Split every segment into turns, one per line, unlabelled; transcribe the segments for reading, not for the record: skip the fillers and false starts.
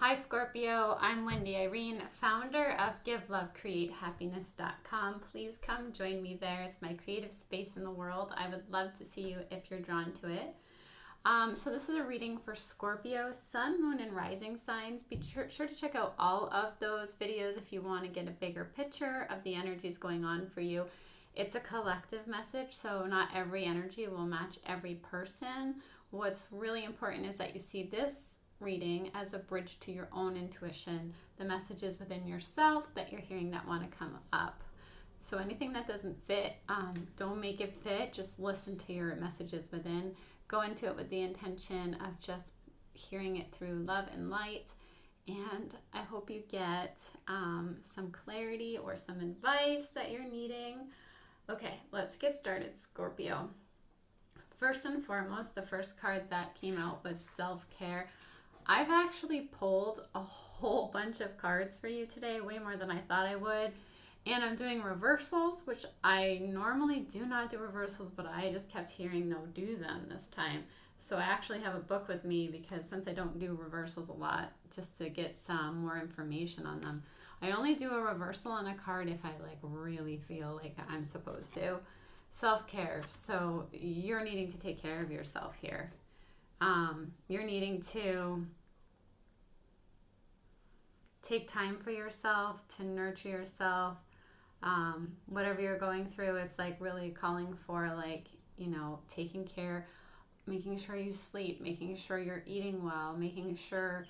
Hi Scorpio, I'm Wendy, Irene, founder of GiveLoveCreateHappiness.com. Please come join me there. It's my creative space in the world. I would love to see you if you're drawn to it. So this is a reading for Scorpio, Sun, Moon, and Rising signs. Be sure to check out all of those videos if you want to get a bigger picture of the energies going on for you. It's a collective message, so not every energy will match every person. What's really important is that you see this reading as a bridge to your own intuition, the messages within yourself that you're hearing that want to come up. So anything that doesn't fit, don't make it fit. Just listen to your messages within. Go into it with the intention of just hearing it through love and light. And I hope you get some clarity or some advice that you're needing. Okay, let's get started, Scorpio. First and foremost, the first card that came out was self-care. I've actually pulled a whole bunch of cards for you today, way more than I thought I would. And I'm doing reversals, which I normally do not do reversals, but I just kept hearing no, do them this time. So I actually have a book with me because since I don't do reversals a lot, just to get some more information on them. I only do a reversal on a card if I really feel like I'm supposed to. Self-care. So you're needing to take care of yourself here. You're needing to take time for yourself, to nurture yourself. Whatever you're going through, it's really calling for taking care, making sure you sleep, making sure you're eating well, making sure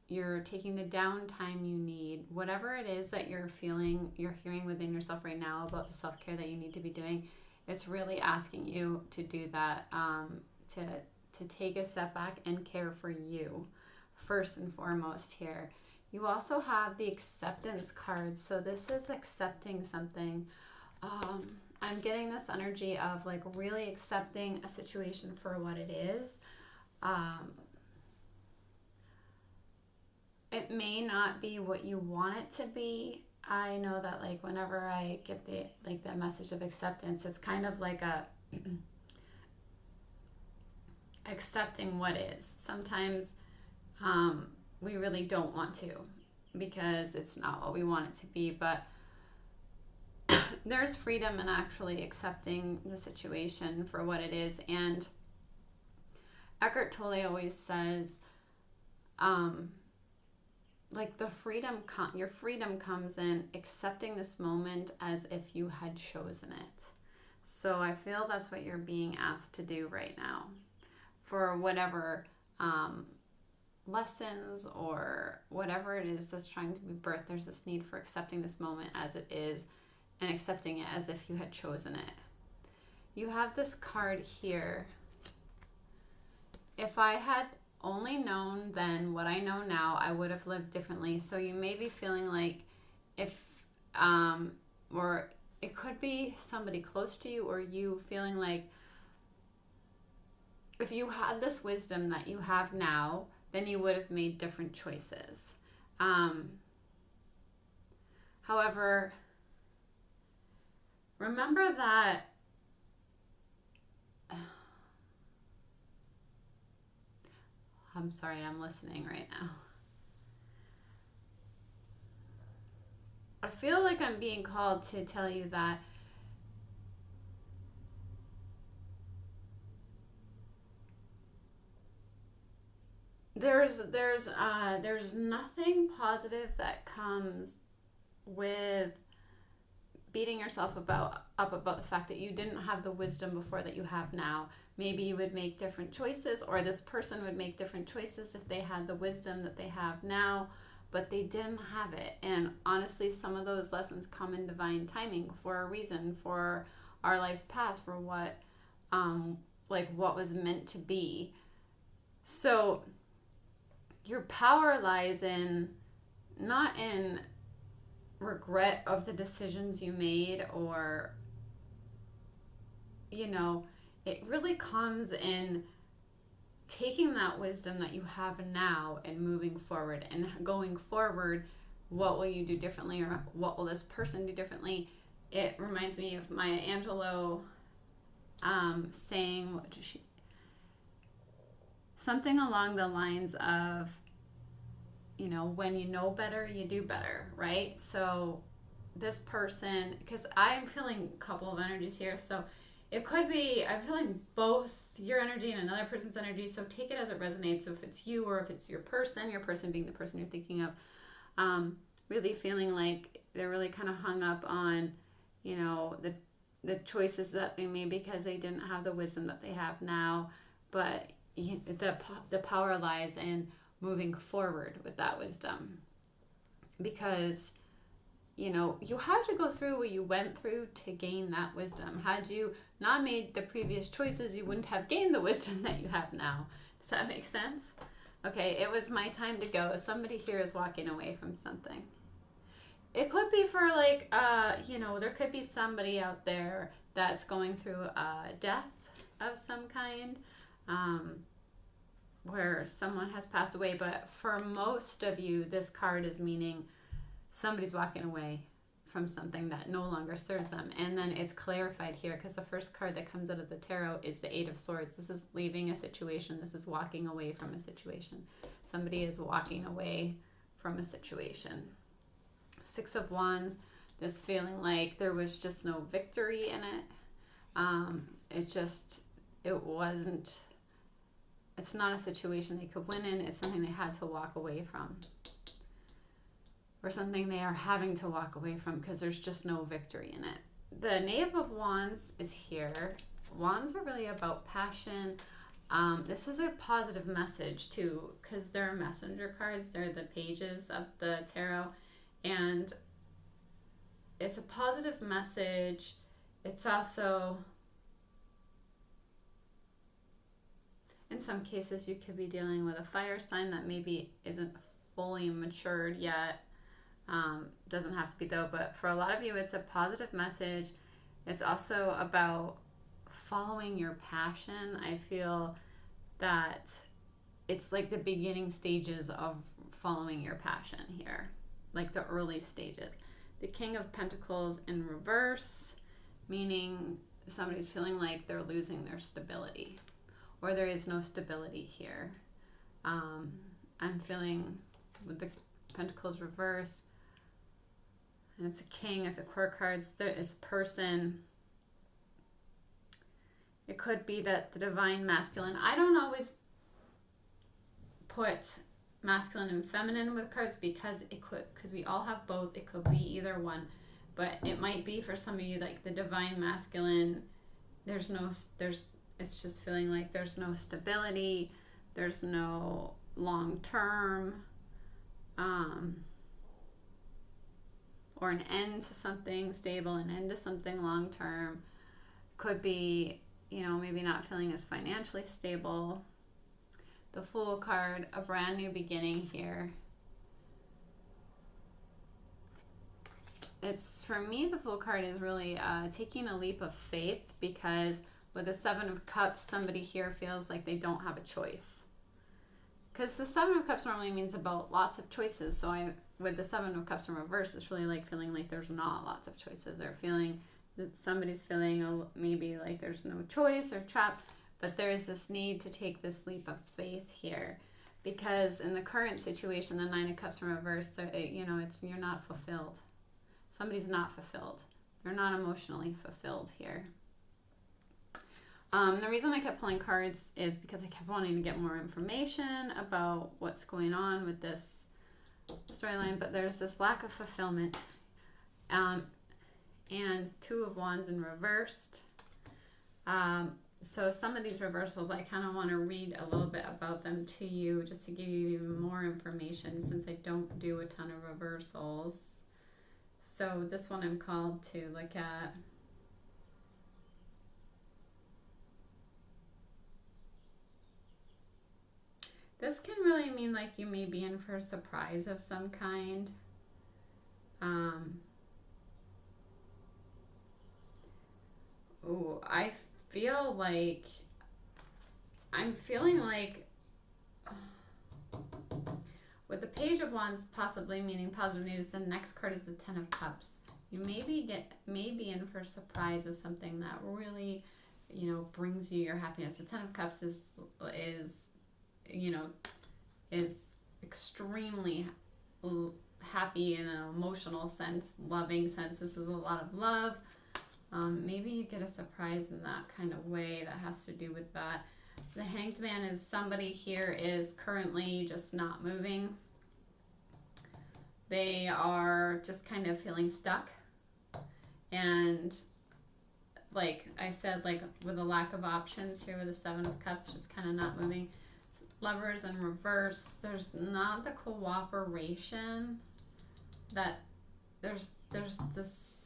you're taking the downtime you need. Whatever it is that you're feeling, you're hearing within yourself right now about the self-care that you need to be doing, it's really asking you to do that, to take a step back and care for you first and foremost here. You also have the acceptance card. So this is accepting something. I'm getting this energy of really accepting a situation for what it is. It may not be what you want it to be. I know that whenever I get the message of acceptance, it's kind of like a accepting what is. Sometimes we really don't want to because it's not what we want it to be, but there's freedom in actually accepting the situation for what it is. And Eckhart Tolle always says your freedom comes in accepting this moment as if you had chosen it. So I feel that's what you're being asked to do right now. For whatever lessons or whatever it is that's trying to be birthed, there's this need for accepting this moment as it is and accepting it as if you had chosen it. You have this card here. If I had only known then what I know now, I would have lived differently. So you may be feeling or it could be somebody close to you, or you feeling like if you had this wisdom that you have now, then you would have made different choices. However, remember that I'm sorry, I'm listening right now. I feel like I'm being called to tell you that there's nothing positive that comes with beating yourself up about the fact that you didn't have the wisdom before that you have now. Maybe you would make different choices, or this person would make different choices if they had the wisdom that they have now, but they didn't have it. And honestly, some of those lessons come in divine timing for a reason, for our life path, for what was meant to be. So your power lies not in regret of the decisions you made, or it really comes in taking that wisdom that you have now and moving forward. And going forward, what will you do differently, or what will this person do differently? It reminds me of Maya Angelou saying, what does she something along the lines of, you know, when you know better, you do better, right? So this person, because I'm feeling a couple of energies here, so it could be, I'm feeling both your energy and another person's energy, so take it as it resonates. So if it's you or if it's your person being the person you're thinking of, really feeling like they're really kind of hung up on, you know, the choices that they made because they didn't have the wisdom that they have now. But the power lies in moving forward with that wisdom, because, you know, you had to go through what you went through to gain that wisdom. Had you not made the previous choices, you wouldn't have gained the wisdom that you have now. Does that make sense? Okay, it was my time to go. Somebody here is walking away from something. It could be for like, you know, there could be somebody out there that's going through a death of some kind, where someone has passed away. But for most of you, this card is meaning somebody's walking away from something that no longer serves them. And then it's clarified here because the first card that comes out of the tarot is the Eight of Swords. This is leaving a situation. This is walking away from a situation. Somebody is walking away from a situation. Six of Wands, this feeling like there was just no victory in it. It's not a situation they could win in. It's something they had to walk away from, or something they are having to walk away from because there's just no victory in it. The Knave of Wands is here. Wands are really about passion. This is a positive message too, because they're messenger cards. They're the pages of the tarot. And it's a positive message. It's also, in some cases, you could be dealing with a fire sign that maybe isn't fully matured yet. Doesn't have to be though, but for a lot of you, it's a positive message. It's also about following your passion. I feel that it's like the beginning stages of following your passion here. Like the early stages. The King of Pentacles in reverse, meaning somebody's feeling like they're losing their stability, or there is no stability here. I'm feeling with the Pentacles reversed, and it's a king, it's a court cards, it's a person. It could be that the divine masculine, I don't always put masculine and feminine with cards because we all have both. It could be either one, but it might be for some of you like the divine masculine. It's just feeling like there's no stability, there's no long term, or an end to something stable, an end to something long term. Could be, you know, maybe not feeling as financially stable. The Fool card, a brand new beginning here. It's, for me, the Fool card is really taking a leap of faith, because with the Seven of Cups, somebody here feels like they don't have a choice. Because the Seven of Cups normally means about lots of choices. So with the Seven of Cups in reverse, it's really like feeling like there's not lots of choices. They're feeling that somebody's feeling maybe like there's no choice or trapped. But there is this need to take this leap of faith here, because in the current situation, the Nine of Cups in reverse, you know, you're not fulfilled. Somebody's not fulfilled. They're not emotionally fulfilled here. The reason I kept pulling cards is because I kept wanting to get more information about what's going on with this storyline, but there's this lack of fulfillment. And Two of Wands in reversed. So some of these reversals, I kind of want to read a little bit about them to you, just to give you even more information, since I don't do a ton of reversals. So this one I'm called to look at. This can really mean like you may be in for a surprise of some kind. I'm feeling like with the Page of Wands possibly meaning positive news, the next card is the Ten of Cups. You may be in for a surprise of something that really, you know, brings you your happiness. The Ten of Cups is you know, is extremely happy in an emotional sense, loving sense. This is a lot of love. Maybe you get a surprise in that kind of way that has to do with that. The Hanged Man is somebody here is currently just not moving. They are just kind of feeling stuck. And like I said, like with a lack of options here with the Seven of Cups, just kind of not moving. Lovers in reverse, there's not the cooperation that there's this.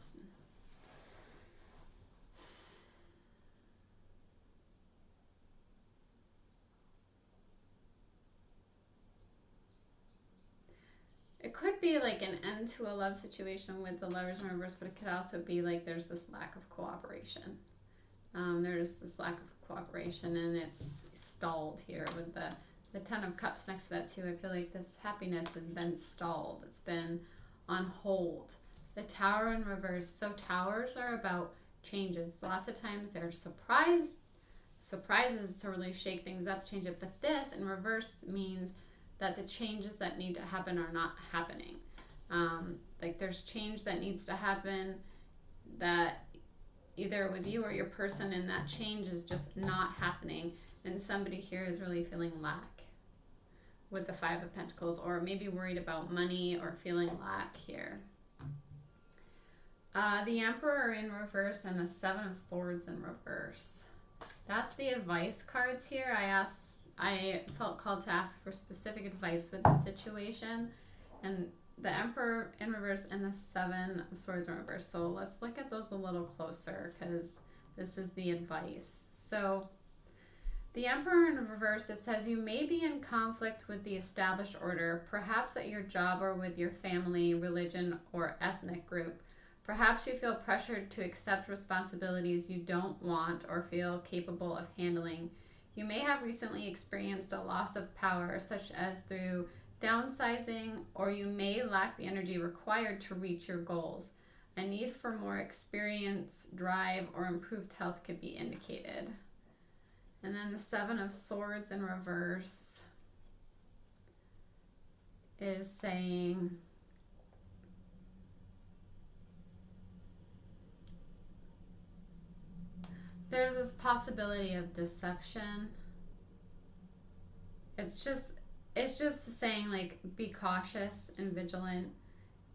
It could be like an end to a love situation with the Lovers in reverse, but it could also be like there's this lack of cooperation. There's this lack of cooperation, and it's stalled here with the Ten of Cups next to that too. I feel like this happiness has been stalled. It's been on hold. The Tower in reverse. So towers are about changes. Lots of times they're surprises to really shake things up, change it. But this in reverse means that the changes that need to happen are not happening. Like there's change that needs to happen that either with you or your person, and that change is just not happening. And somebody here is really feeling lack with the Five of Pentacles, or maybe worried about money or feeling lack here. The Emperor in reverse and the Seven of Swords in reverse. That's the advice cards here. I felt called to ask for specific advice with the situation, and the Emperor in reverse and the Seven of Swords in reverse. So let's look at those a little closer, because this is the advice. So the Emperor in reverse, it says you may be in conflict with the established order, perhaps at your job or with your family, religion, or ethnic group. Perhaps you feel pressured to accept responsibilities you don't want or feel capable of handling. You may have recently experienced a loss of power, such as through downsizing, or you may lack the energy required to reach your goals. A need for more experience, drive, or improved health could be indicated. And then the Seven of Swords in reverse is saying there's this possibility of deception. It's just saying, like, be cautious and vigilant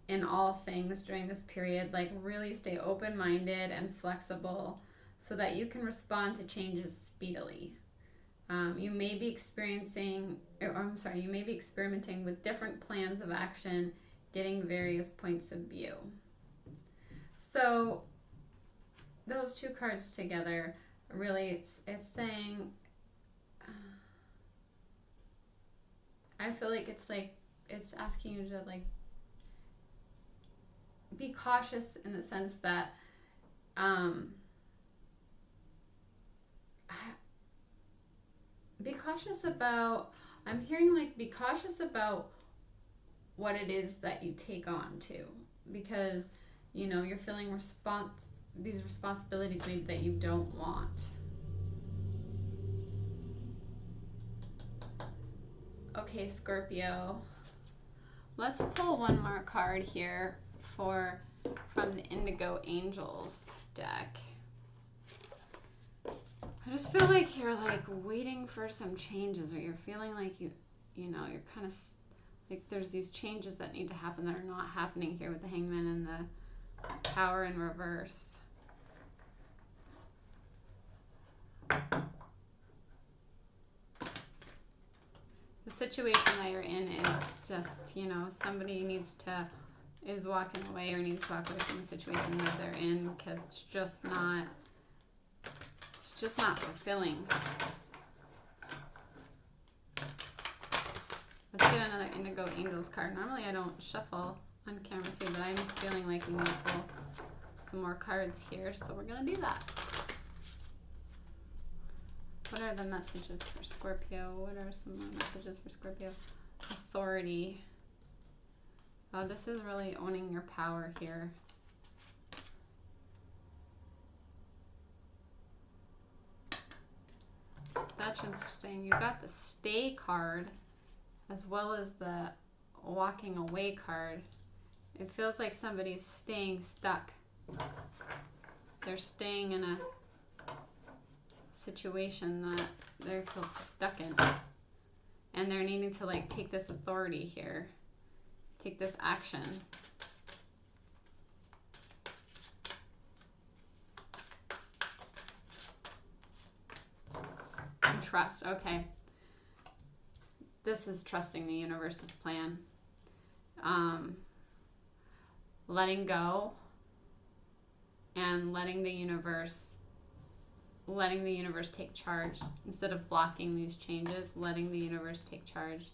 in all things during this period. Like, really stay open-minded and flexible so that you can respond to changes speedily. You may be experimenting with different plans of action, getting various points of view. So those two cards together, really, it's saying, I feel like it's asking you to, like, be cautious in the sense that be cautious about, I'm hearing, like, be cautious about what it is that you take on too, because, you know, you're feeling these responsibilities maybe that you don't want. Okay, Scorpio, let's pull one more card here from the Indigo Angels deck. I just feel like you're, like, waiting for some changes, or you're feeling like you know, you're kind of like there's these changes that need to happen that are not happening here with the Hangman and the Tower in reverse. The situation that you're in is just, you know, somebody is walking away or needs to walk away from the situation that they're in, because it's just not fulfilling. Let's get another Indigo Angels card. Normally I don't shuffle on camera too, but I'm feeling like we need to pull some more cards here, so we're going to do that. What are the messages for Scorpio? What are some more messages for Scorpio? Authority. Oh, this is really owning your power here. That's interesting. You got the stay card as well as the walking away card. It feels like somebody's staying stuck. They're staying in a situation that they feel stuck in. And they're needing to like take this authority here. Take this action. And trust. Okay. This is trusting the universe's plan. Letting go and letting the universe take charge instead of blocking these changes. Letting the universe take charge.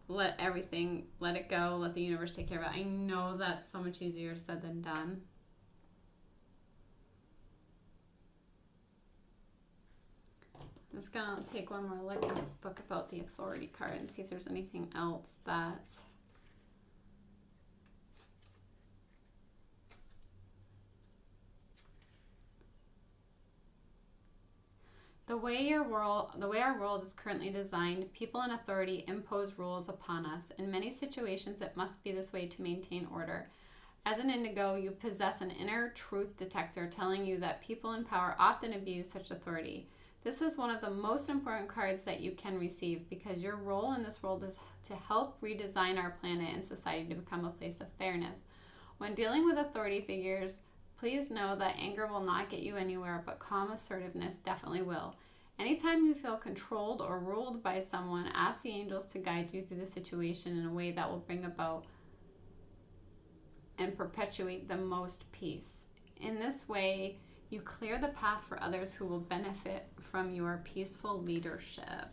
Let it go, let the universe take care of it. I know that's so much easier said than done. I'm just gonna take one more look at this book about the authority card and see if there's anything else that the way our world is currently designed, people in authority impose rules upon us. In many situations, it must be this way to maintain order. As an indigo, you possess an inner truth detector telling you that people in power often abuse such authority. This is one of the most important cards that you can receive because your role in this world is to help redesign our planet and society to become a place of fairness. When dealing with authority figures, please know that anger will not get you anywhere, but calm assertiveness definitely will. Anytime you feel controlled or ruled by someone, ask the angels to guide you through the situation in a way that will bring about and perpetuate the most peace. In this way, you clear the path for others who will benefit from your peaceful leadership.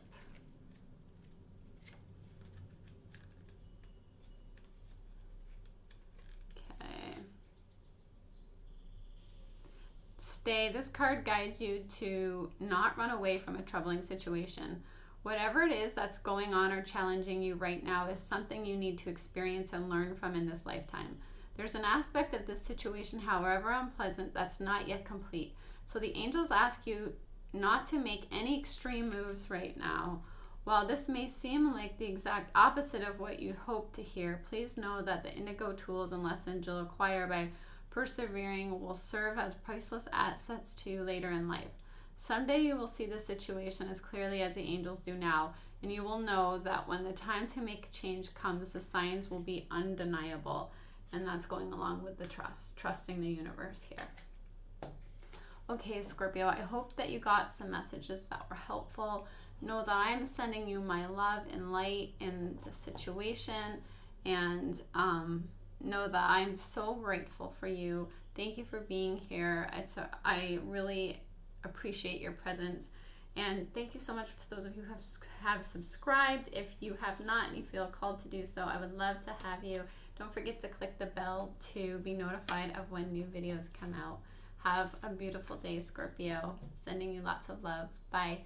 This card guides you to not run away from a troubling situation. Whatever it is that's going on or challenging you right now is something you need to experience and learn from in this lifetime. There's an aspect of this situation, however unpleasant, that's not yet complete. So the angels ask you not to make any extreme moves right now. While this may seem like the exact opposite of what you'd hope to hear, please know that the indigo tools and lessons you'll acquire by persevering will serve as priceless assets to you later in life. Someday you will see the situation as clearly as the angels do now, and you will know that when the time to make change comes, the signs will be undeniable. And that's going along with the trusting the universe here. Okay, Scorpio, I hope that you got some messages that were helpful. Know that I'm sending you my love and light in the situation, and know that I'm so grateful for you. Thank you for being here. I really appreciate your presence, and thank you so much to those of you who have subscribed. If you have not and you feel called to do so, I would love to have you. Don't forget to click the bell to be notified of when new videos come out. Have a beautiful day, Scorpio. Sending you lots of love. Bye.